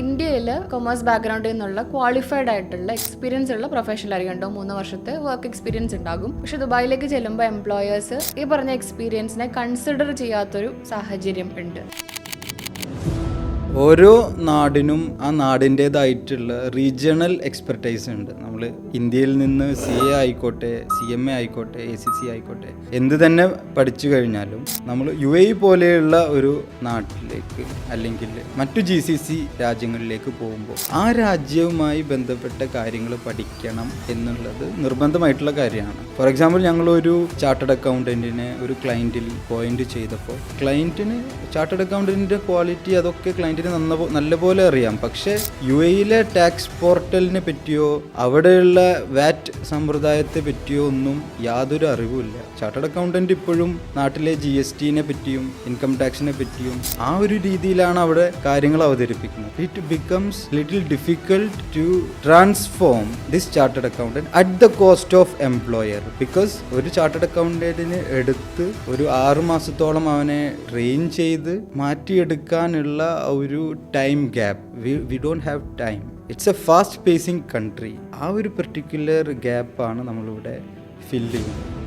ഇന്ത്യയിൽ കൊമേഴ്സ് ബാക്ക്ഗ്രൗണ്ടിൽ നിന്നുള്ള ക്വാളിഫൈഡ് ആയിട്ടുള്ള എക്സ്പീരിയൻസ് ഉള്ള പ്രൊഫഷണൽ അറിയണ്ടോ 3 വർഷത്തെ വർക്ക് എക്സ്പീരിയൻസ് ഉണ്ടാകും. പക്ഷെ ദുബായിലേക്ക് ചെല്ലുമ്പോൾ എംപ്ലോയേഴ്സ് ഈ പറഞ്ഞ എക്സ്പീരിയൻസിനെ കൺസിഡർ ചെയ്യാത്തൊരു സാഹചര്യം ഉണ്ട്. ഓരോ നാടിനും ആ നാടിൻ്റേതായിട്ടുള്ള റീജിയണൽ എക്സ്പെർട്ടൈസ് ഉണ്ട്. നമ്മൾ ഇന്ത്യയിൽ നിന്ന് CA ആയിക്കോട്ടെ, CMA ആയിക്കോട്ടെ, ACC ആയിക്കോട്ടെ, എന്ത് തന്നെ പഠിച്ചു കഴിഞ്ഞാലും നമ്മൾ UAE പോലെയുള്ള ഒരു നാട്ടിലേക്ക് അല്ലെങ്കിൽ മറ്റു GCC രാജ്യങ്ങളിലേക്ക് പോകുമ്പോൾ ആ രാജ്യവുമായി ബന്ധപ്പെട്ട കാര്യങ്ങൾ പഠിക്കണം എന്നുള്ളത് നിർബന്ധമായിട്ടുള്ള കാര്യമാണ്. ഫോർ എക്സാമ്പിൾ, ഞങ്ങളൊരു ചാർട്ടേഡ് അക്കൗണ്ടൻറ്റിനെ ഒരു ക്ലയൻറ്റിൽ പോയിന്റ് ചെയ്തപ്പോൾ ക്ലയൻറ്റിന് ചാർട്ടേഡ് അക്കൗണ്ടൻറ്റിൻ്റെ ക്വാളിറ്റി അതൊക്കെ ക്ലയൻറ്റിന് നല്ലപോലെ അറിയാം. പക്ഷേ UAEയിലെ ടാക്സ് പോർട്ടലിനെ പറ്റിയോ അവിടെയുള്ള വാറ്റ് സമ്പ്രദായത്തെ പറ്റിയോ ഒന്നും യാതൊരു അറിവുമില്ല. ചാർട്ടേഡ് അക്കൗണ്ടന്റ് ഇപ്പോഴും നാട്ടിലെ GSTനെ പറ്റിയും ഇൻകം ടാക്സിനെ പറ്റിയും ആ ഒരു രീതിയിലാണ് അവിടെ കാര്യങ്ങൾ അവതരിപ്പിക്കുന്നത്. It becomes little difficult to transform this chartered accountant at the cost of employer. Because ഒരു ചാർട്ടേഡ് അക്കൗണ്ടന്റിന് എടുത്ത് ഒരു 6 മാസത്തോളം അവനെ ട്രെയിൻ ചെയ്ത് മാറ്റിയെടുക്കാനുള്ള ഒരു time gap, we don't have time. It's a fast pacing country. ആ ഒരു പെർട്ടിക്കുലർ ഗ്യാപ്പാണ് നമ്മളിവിടെ ഫില്ല് ചെയ്യുന്നത്.